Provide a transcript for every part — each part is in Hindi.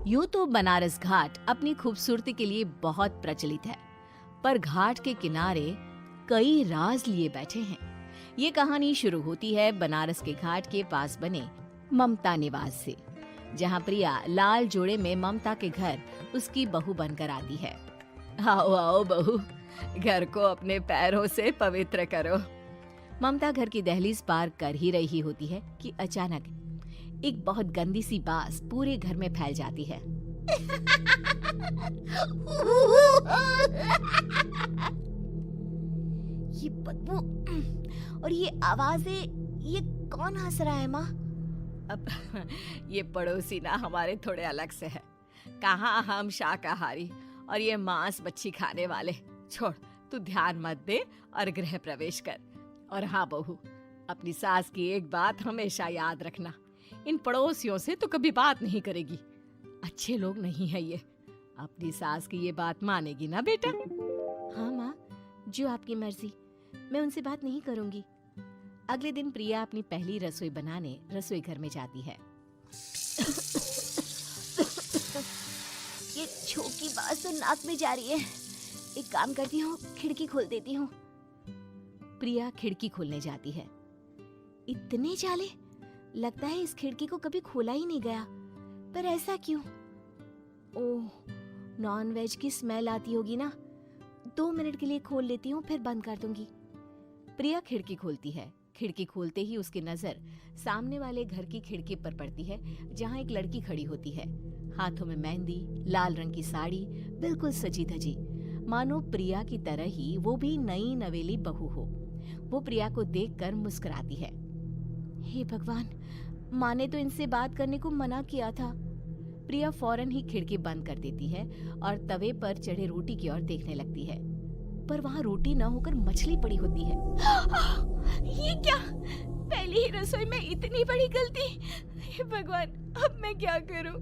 यूं तो बनारस घाट अपनी खूबसूरती के लिए बहुत प्रचलित है, पर घाट के किनारे कई राज लिए बैठे हैं। ये कहानी शुरू होती है बनारस के घाट के पास बने ममता निवास से, जहां प्रिया लाल जोड़े में ममता के घर उसकी बहू बनकर आती है। आओ आओ बहू, घर को अपने पैरों से पवित्र करो। ममता घर की दहलीज पार कर ही रही होती है कि अचानक एक बहुत गंदी सी बास पूरे घर में फैल जाती है। ये बदबू और ये आवाजें, ये कौन हंस रहा है माँ? अब ये पड़ोसी ना हमारे थोड़े अलग से है। कहाँ हम शाकाहारी और ये मांस मच्छी खाने वाले। छोड़, तू ध्यान मत दे और गृह प्रवेश कर। और हाँ बहू, अपनी सास की एक बात हमेशा याद रखना, इन पड़ोसियों से तो कभी बात नहीं करेगी। अच्छे लोग नहीं है ये। अपनी सास की ये बात मानेगी ना बेटा? हाँ माँ, जो आपकी मर्जी, मैं उनसे बात नहीं करूंगी। अगले दिन प्रिया अपनी पहली रसोई बनाने रसोई घर में जाती है। ये छोकी बात तो नाक में जा रही है। एक काम करती हूँ, खिड़की खोल देती हूँ। प्रिया खिड़की खोलने जाती है। इतने जाले, लगता है इस खिड़की को कभी खोला ही नहीं गया। पर ऐसा क्यों? ओह, नॉन वेज की स्मेल आती होगी ना। 2 मिनट के लिए खोल लेती हूँ, फिर बंद कर दूंगी। प्रिया खिड़की खोलती है। खिड़की खोलते ही उसकी नजर सामने वाले घर की खिड़की पर पड़ती है, जहाँ एक लड़की खड़ी होती है। हाथों में मेहंदी, लाल रंग की साड़ी, बिल्कुल सजी धजी, मानो प्रिया की तरह ही वो भी नई नवेली बहू हो। वो प्रिया को देखकर मुस्कुराती है। हे भगवान, माँ ने तो इनसे बात करने को मना किया था। प्रिया फौरन ही खिड़की बंद कर देती है और तवे पर चढ़े रोटी की ओर देखने लगती है, पर वहाँ रोटी न होकर मछली पड़ी होती है। ये क्या? पहली ही रसोई में इतनी बड़ी गलती! हे भगवान, अब मैं क्या करूं?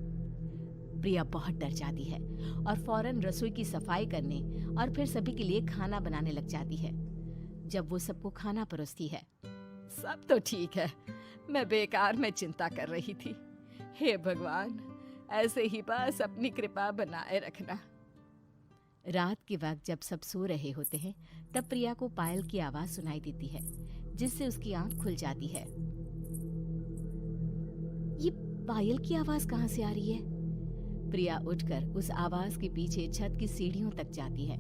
प्रिया बहुत डर जाती है और फौरन रसोई की सफाई करने और फिर सभी के लिए खाना बनाने लग जाती है। जब वो सबको खाना परोसती है, सब तो ठीक है, मैं बेकार में चिंता कर रही थी। हे भगवान, ऐसे ही बस अपनी कृपा बनाए रखना। रात के वक्त जब सब सो रहे होते हैं, तब प्रिया को पायल की आवाज सुनाई देती है, जिससे उसकी आंख खुल जाती है। ये पायल की आवाज कहाँ से आ रही है? प्रिया उठकर उस आवाज के पीछे छत की सीढ़ियों तक जाती है।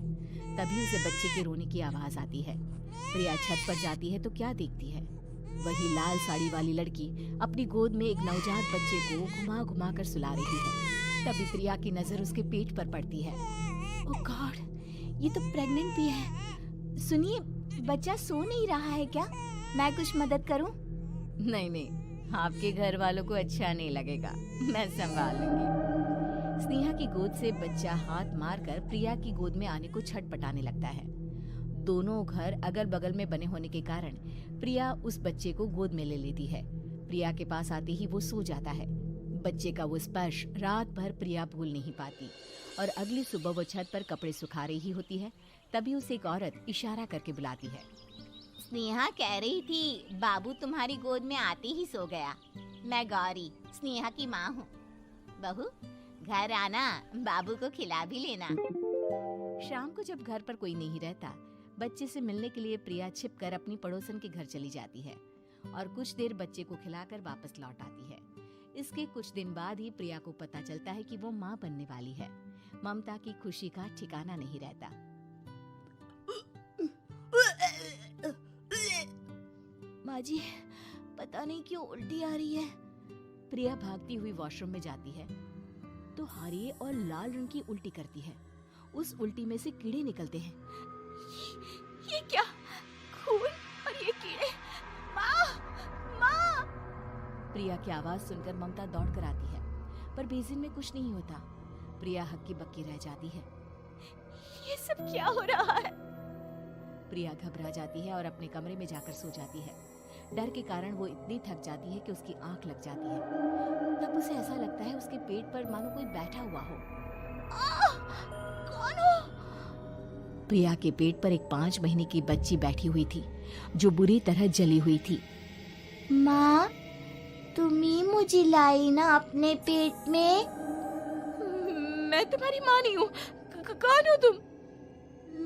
तभी उसे बच्चे के रोने की आवाज आती है। प्रिया छत पर जाती है तो क्या देखती है? वही लाल साड़ी वाली लड़की अपनी गोद में एक नवजात बच्चे को घुमा घुमा कर सुला रही है। तभी प्रिया की नजर उसके पेट पर पड़ती है। ओह गॉड, ये तो प्रेग्नेंट भी है। सुनिए, बच्चा सो नहीं रहा है क्या? मैं कुछ मदद करूं? नहीं नहीं, आपके घर वालों को अच्छा नहीं लगेगा, मैं संभाल लूंगी। स्नेहा की गोद से बच्चा हाथ मारकर प्रिया की गोद में आने को छटपटाने लगता है। दोनों घर अगल बगल में बने होने के कारण प्रिया उस बच्चे को गोद में ले लेती है। प्रिया के पास आते ही वो सो जाता है। बच्चे का वो स्पर्श रात भर प्रिया भूल नहीं पाती और अगली सुबह वो छत पर कपड़े सुखा रही होती है। तभी उसे एक औरत इशारा करके बुलाती है। स्नेहा कह रही थी बाबू तुम्हारी गोद में आते ही सो गया। मैं गौरी, स्नेहा की माँ हूँ। बहू, घर आना, बाबू को खिला भी लेना। शाम को जब घर पर कोई नहीं रहता, बच्चे से मिलने के लिए प्रिया छिपकर अपनी पड़ोसन के घर चली जाती है और कुछ देर बच्चे को खिलाकर वापस लौट आती है। इसके कुछ दिन बाद ही प्रिया को पता चलता है कि वो माँ बनने वाली है। ममता की खुशी का ठिकाना नहीं रहता। माँ जी, पता नहीं क्यों उल्टी आ रही है। प्रिया भागती हुई वॉशरूम में जाती है तो हरे और लाल रंग की उल्टी करती है। उस उल्टी में से कीड़े निकलते हैं। ये क्या? खून और ये कीड़े! माँ! माँ! प्रिया की आवाज सुनकर ममता दौड़ कर आती है, पर बेसिन में कुछ नहीं होता। प्रिया हक्की बक्की रह जाती है। ये सब क्या हो रहा है? प्रिया घबरा जाती है और अपने कमरे में जाकर सो जाती है। डर के कारण वो इतनी थक जाती है कि उसकी आंख लग जाती है। तब उसे ऐसा लगता है उसके पेट पर मानो कोई बैठा हुआ हो। कौन हो? प्रिया के पेट पर एक 5 महीने की बच्ची बैठी हुई थी, जो बुरी तरह जली हुई थी। माँ, तुम ही मुझे लाई ना अपने पेट में? मैं तुम्हारी माँ नहीं हूँ। कौन हो तुम?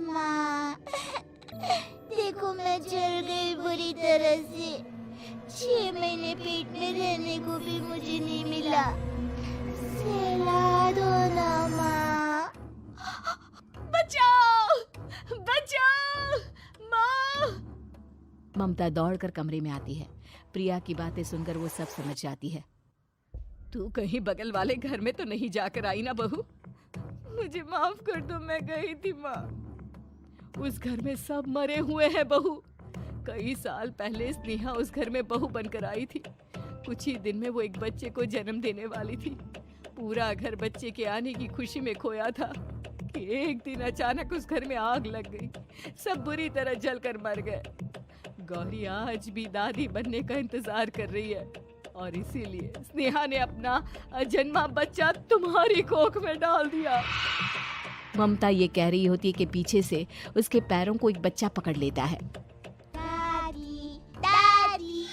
माँ, देखो मैं जल गई बुरी तरह से। 6 महीने पेट में रहने को भी मुझे नहीं मिला। सहला दो ना माँ। बचाओ, बचाओ, माँ! ममता दौड़कर कमरे में आती है। प्रिया की बातें सुनकर वो सब समझ जाती है। तू कहीं बगल वाले घर में तो नहीं जाकर आई ना बहू? मुझे माफ कर दो, मैं गई थी माँ। उस घर में सब मरे हुए हैं बहू। कई साल पहले स्नेहा उस घर में बहू बनकर आई थी। कुछ ही दिन में वो एक बच्चे को जन्म देने वाली थी। पूरा घर बच्चे के आने की खुशी में खोया था कि एक दिन अचानक उस घर में आग लग गई। सब बुरी तरह जलकर मर गए। गौरी आज भी दादी बनने का इंतजार कर रही है और इसीलिए स्नेहा ने अपना अजन्मा बच्चा तुम्हारी कोख में डाल दिया। ममता ये कह रही होती है कि पीछे से उसके पैरों को एक बच्चा पकड़ लेता है। दादी, दादी।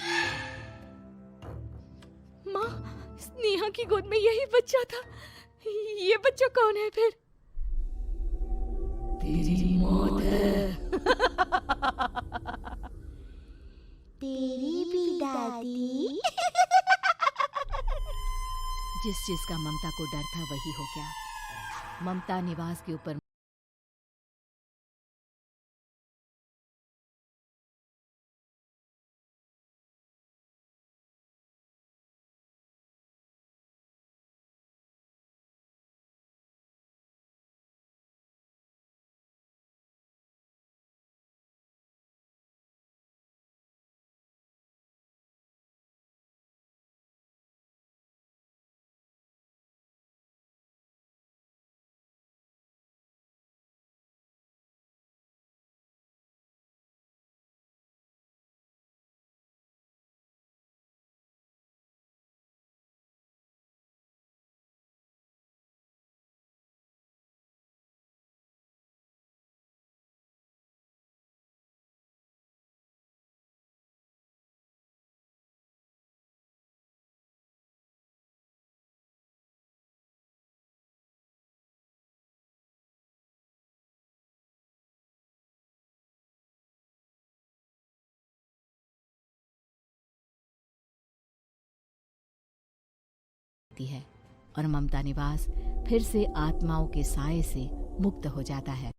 माँ, स्नेहा की गोद में यही बच्चा था। ये बच्चा कौन है फिर? तेरी मौत है। तेरी भी दादी। जिस चीज का ममता को डर था वही हो गया। ममता निवास के ऊपर है और ममता निवास फिर से आत्माओं के साए से मुक्त हो जाता है।